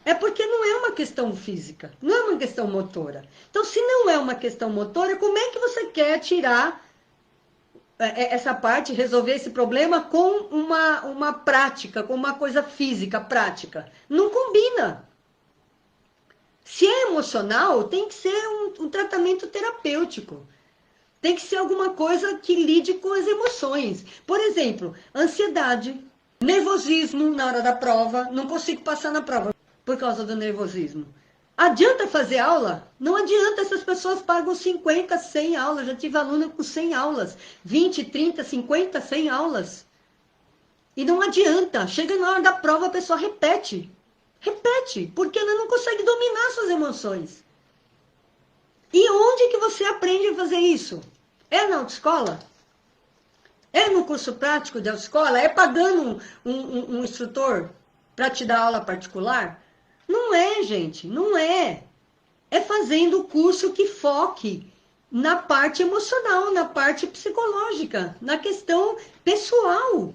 é porque não é uma questão física, não é uma questão motora. Então, se não é uma questão motora, como é que você quer tirar essa parte, resolver esse problema com uma prática, com uma coisa física, prática? Não combina. Se é emocional, tem que ser um tratamento terapêutico. Tem que ser alguma coisa que lide com as emoções. Por exemplo, ansiedade, nervosismo na hora da prova. Não consigo passar na prova por causa do nervosismo. Adianta fazer aula? Não adianta, essas pessoas pagam 50, 100 aulas. Já tive aluno com 100 aulas, 20, 30, 50, 100 aulas. E não adianta. Chega na hora da prova, a pessoa repete. Repete, porque ela não consegue dominar suas emoções. E onde que você aprende a fazer isso? É na autoescola? É no curso prático de autoescola? É pagando um instrutor para te dar aula particular? Não é, gente, não é. É fazendo o curso que foque na parte emocional, na parte psicológica, na questão pessoal.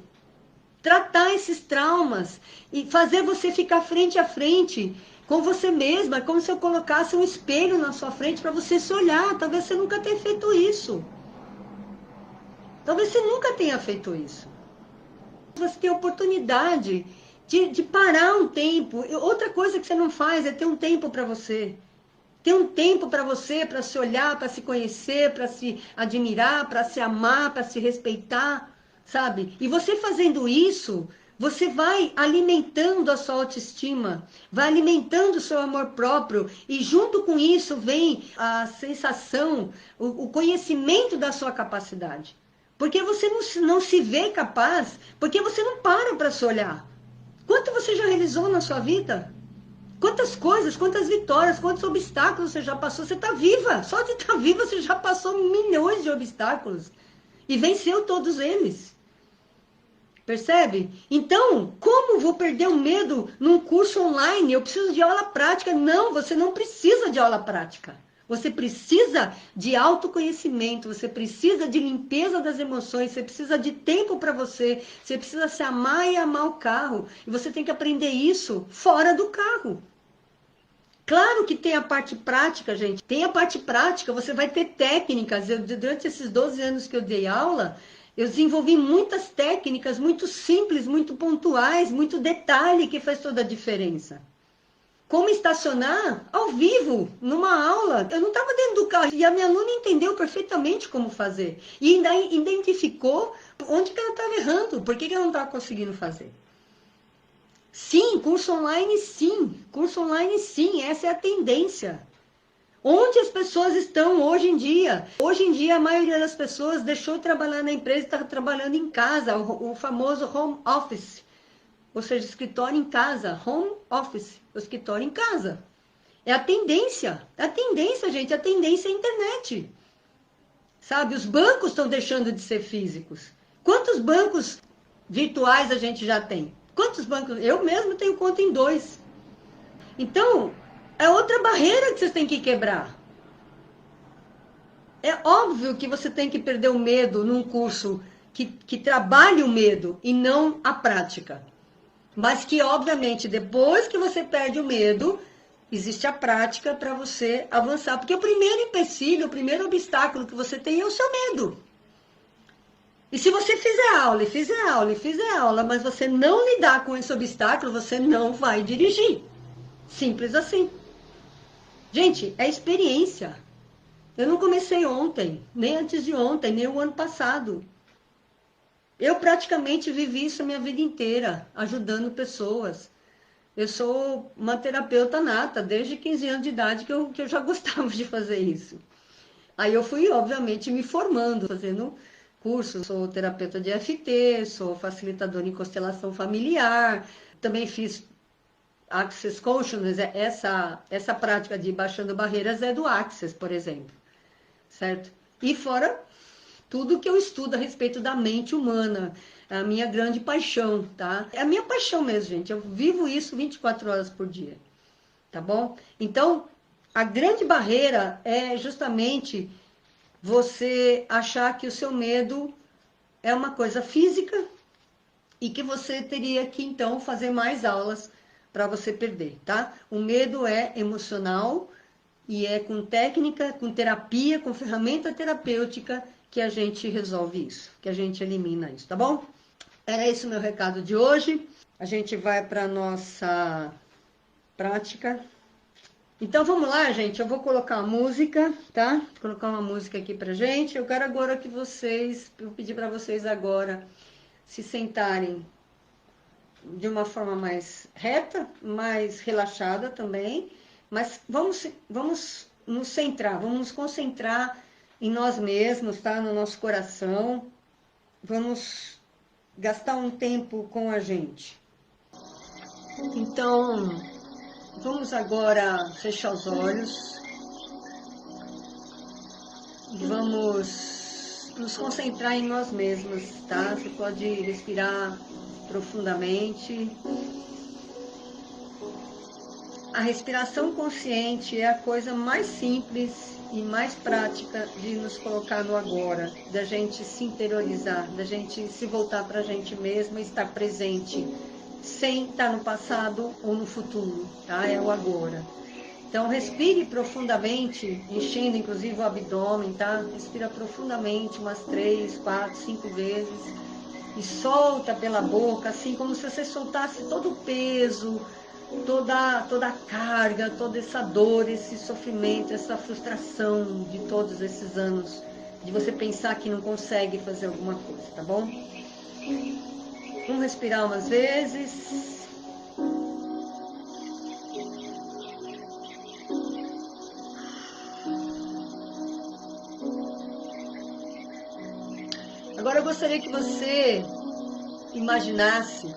Tratar esses traumas e fazer você ficar frente a frente com você mesma, como se eu colocasse um espelho na sua frente para você se olhar. Talvez você nunca tenha feito isso. Talvez você nunca tenha feito isso. Você tem a oportunidade de parar um tempo. Outra coisa que você não faz é ter um tempo para você. Ter um tempo para você, para se olhar, para se conhecer, para se admirar, para se amar, para se respeitar, sabe? E você fazendo isso, você vai alimentando a sua autoestima, vai alimentando o seu amor próprio, e junto com isso vem a sensação, o conhecimento da sua capacidade. Porque você não se vê capaz, porque você não para se olhar. Quanto você já realizou na sua vida? Quantas coisas, quantas vitórias, quantos obstáculos você já passou? Você está viva. Só de estar viva você já passou milhões de obstáculos. E venceu todos eles. Percebe? Então, como vou perder o medo num curso online? Eu preciso de aula prática. Não, você não precisa de aula prática. Você precisa de autoconhecimento, você precisa de limpeza das emoções, você precisa de tempo para você, você precisa se amar e amar o carro. E você tem que aprender isso fora do carro. Claro que tem a parte prática, gente. Tem a parte prática, você vai ter técnicas. Durante esses 12 anos que eu dei aula, eu desenvolvi muitas técnicas muito simples, muito pontuais, muito detalhe que faz toda a diferença. Como estacionar ao vivo, numa aula. Eu não estava dentro do carro e a minha aluna entendeu perfeitamente como fazer. E ainda identificou onde que ela estava errando, por que ela não estava conseguindo fazer. Sim, curso online sim, essa é a tendência. Onde as pessoas estão hoje em dia? Hoje em dia a maioria das pessoas deixou de trabalhar na empresa e está trabalhando em casa, o famoso home office. Ou seja, escritório em casa, home office, o escritório em casa. É a tendência, gente, a tendência é a internet. Sabe, os bancos estão deixando de ser físicos. Quantos bancos virtuais a gente já tem? Quantos bancos? Eu mesmo tenho conta em 2. Então, é outra barreira que vocês têm que quebrar. É óbvio que você tem que perder o medo num curso que trabalhe o medo e não a prática. Mas que, obviamente, depois que você perde o medo, existe a prática para você avançar. Porque o primeiro empecilho, o primeiro obstáculo que você tem é o seu medo. E se você fizer aula, mas você não lidar com esse obstáculo, você não vai dirigir. Simples assim. Gente, é experiência. Eu não comecei ontem, nem antes de ontem, nem o ano passado. Eu praticamente vivi isso a minha vida inteira, ajudando pessoas. Eu sou uma terapeuta nata, desde 15 anos de idade que eu já gostava de fazer isso. Aí eu fui, obviamente, me formando, fazendo curso. Sou terapeuta de EFT, sou facilitadora em constelação familiar, também fiz Access Consciousness, essa prática de baixando barreiras é do Access, por exemplo, certo? E fora tudo que eu estudo a respeito da mente humana, a minha grande paixão, tá? É a minha paixão mesmo, gente. Eu vivo isso 24 horas por dia, tá bom? Então, A grande barreira é justamente você achar que o seu medo é uma coisa física e que você teria que, então, fazer mais aulas para você perder, tá? O medo é emocional e é com técnica, com terapia, com ferramenta terapêutica que a gente resolve isso, que a gente elimina isso, tá bom? Era esse o meu recado de hoje. A gente vai para a nossa prática. Então vamos lá, gente. Eu vou colocar a música, tá? Vou colocar uma música aqui pra gente. Eu quero agora que vocês, eu pedir para vocês agora se sentarem de uma forma mais reta, mais relaxada também. Mas vamos nos centrar, vamos nos concentrar em nós mesmos, tá? No nosso coração. Vamos gastar um tempo com a gente. Então, vamos agora fechar os olhos e vamos nos concentrar em nós mesmos, tá? Você pode respirar profundamente. A respiração consciente é a coisa mais simples e mais prática de nos colocar no agora, da gente se interiorizar, da gente se voltar para a gente mesma e estar presente, sem estar no passado ou no futuro, tá? É o agora. Então, respire profundamente, enchendo inclusive o abdômen, tá? Respira profundamente umas 3, 4, 5 vezes e solta pela boca, assim como se você soltasse todo o peso, toda a carga, toda essa dor, esse sofrimento, essa frustração de todos esses anos, de você pensar que não consegue fazer alguma coisa, tá bom? Vamos respirar umas vezes. Agora eu gostaria que você imaginasse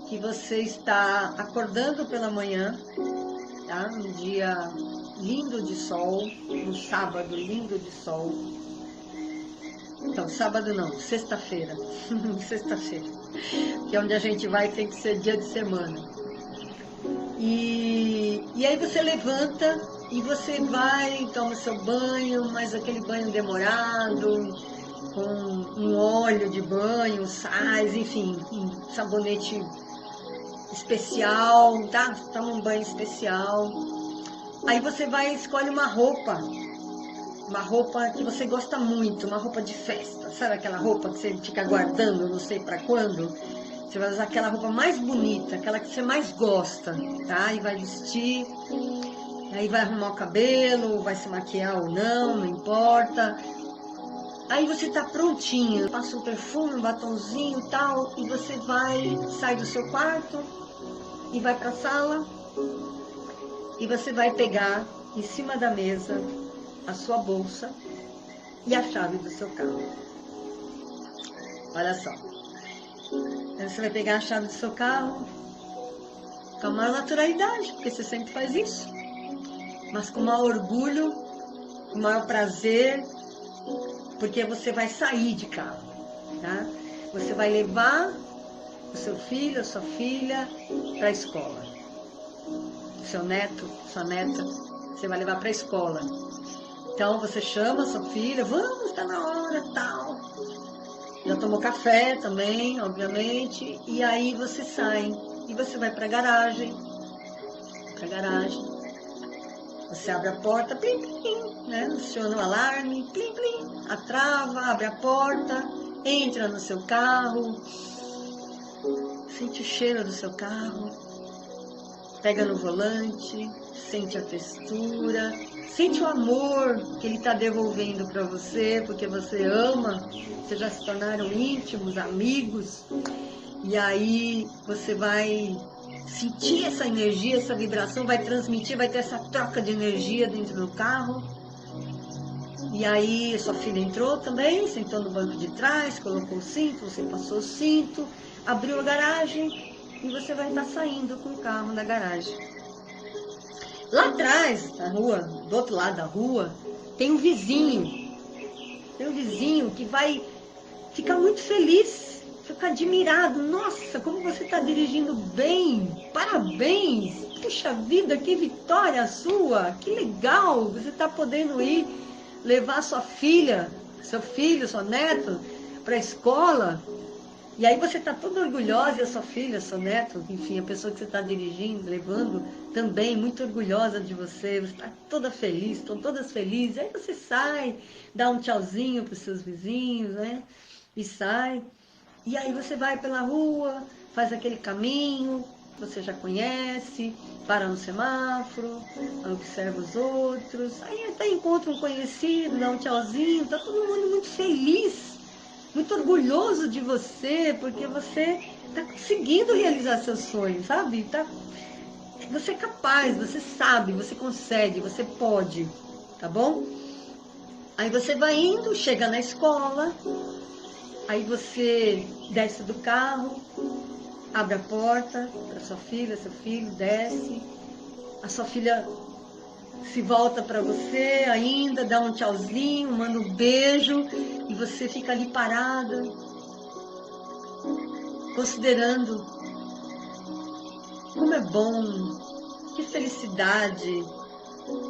que você está acordando pela manhã, tá? Um dia lindo de sol, um sábado lindo de sol. Então, sábado não, sexta-feira. Sexta-feira. Que é onde a gente vai, tem que ser dia de semana. E aí você levanta e você vai, toma seu banho, mas aquele banho demorado, com um óleo de banho, sais, enfim, um sabonete especial, tá? Toma um banho especial. Aí você vai e escolhe uma roupa que você gosta muito, uma roupa de festa. Sabe aquela roupa que você fica guardando, não sei pra quando? Você vai usar aquela roupa mais bonita, aquela que você mais gosta, tá? E vai vestir, aí vai arrumar o cabelo, vai se maquiar ou não importa. Aí você tá prontinho, passa um perfume, um batonzinho e tal, e você sai do seu quarto e vai pra sala e você vai pegar em cima da mesa a sua bolsa e a chave do seu carro. Olha só. Aí você vai pegar a chave do seu carro com a maior naturalidade, porque você sempre faz isso, mas com o maior orgulho, com o maior prazer, porque você vai sair de carro, tá? Você vai levar o seu filho, a sua filha para a escola. O seu neto, sua neta, você vai levar para a escola. Então você chama a sua filha, vamos, tá na hora, tal. Já tomou café também, obviamente, e aí você sai e você vai para a garagem. Você abre a porta, plim, plim, né? Aciona o alarme, plim, plim, a trava, abre a porta, entra no seu carro, sente o cheiro do seu carro, pega no volante, sente a textura, sente o amor que ele está devolvendo para você, porque você ama, vocês já se tornaram íntimos, amigos, e aí você vai sentir essa energia, essa vibração, vai transmitir, vai ter essa troca de energia dentro do carro. E aí sua filha entrou também, sentou no banco de trás, colocou o cinto, você passou o cinto, abriu a garagem e você vai estar saindo com o carro da garagem. Lá atrás, na rua, do outro lado da rua, tem um vizinho. Tem um vizinho que vai ficar muito feliz, ficar admirado. Nossa, como você está dirigindo bem! Parabéns! puxa vida, que vitória sua, que legal, você está podendo ir levar sua filha, seu filho, seu neto para a escola. E aí você está toda orgulhosa, e a sua filha, seu neto, enfim, a pessoa que você está dirigindo, levando, também muito orgulhosa de você está toda feliz, estão todas felizes. Aí você sai, dá um tchauzinho para os seus vizinhos, né? E sai. E aí você vai pela rua, faz aquele caminho, você já conhece, para no semáforo, observa os outros, aí até encontra um conhecido, dá um tchauzinho, tá todo mundo muito feliz, muito orgulhoso de você, porque você está conseguindo realizar seus sonhos, sabe? Você é capaz, você sabe, você consegue, você pode, tá bom? Aí você vai indo, chega na escola, aí você desce do carro, abre a porta para sua filha, seu filho, desce, a sua filha se volta para você ainda, dá um tchauzinho, manda um beijo, e você fica ali parada, considerando como é bom, que felicidade,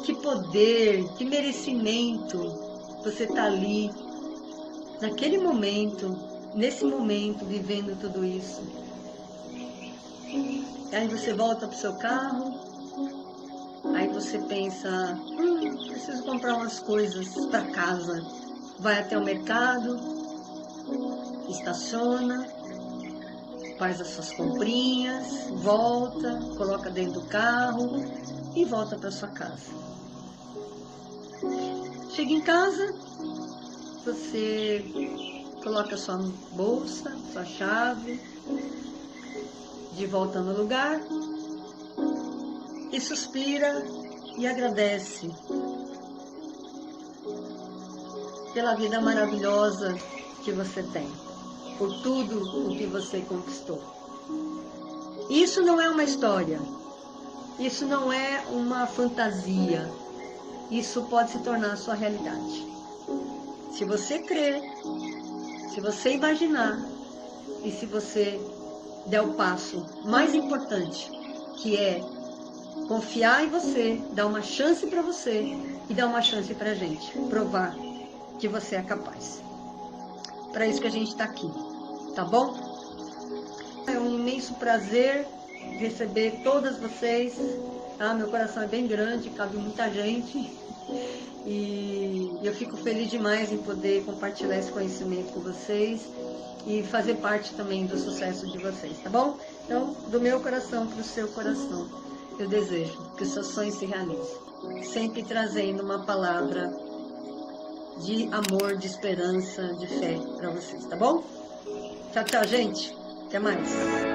que poder, que merecimento você tá ali, naquele momento, nesse momento, vivendo tudo isso. Aí você volta pro seu carro, aí você pensa, preciso comprar umas coisas para casa. Vai até o mercado, estaciona, faz as suas comprinhas, volta, coloca dentro do carro e volta para sua casa. Chega em casa, você coloca sua bolsa, sua chave, de volta no lugar, e suspira e agradece pela vida maravilhosa que você tem, por tudo o que você conquistou. Isso não é uma história, isso não é uma fantasia, isso pode se tornar a sua realidade. Se você crer, se você imaginar e se você der o passo mais importante, que é confiar em você, dar uma chance para você e dar uma chance para a gente provar que você é capaz. Para isso que a gente está aqui, tá bom? É um imenso prazer receber todas vocês, tá? Meu coração é bem grande, cabe muita gente. E eu fico feliz demais em poder compartilhar esse conhecimento com vocês e fazer parte também do sucesso de vocês, tá bom? Então, do meu coração para o seu coração, eu desejo que os seus sonhos se realizem, sempre trazendo uma palavra de amor, de esperança, de fé para vocês, tá bom? Tchau, tchau, gente. Até mais.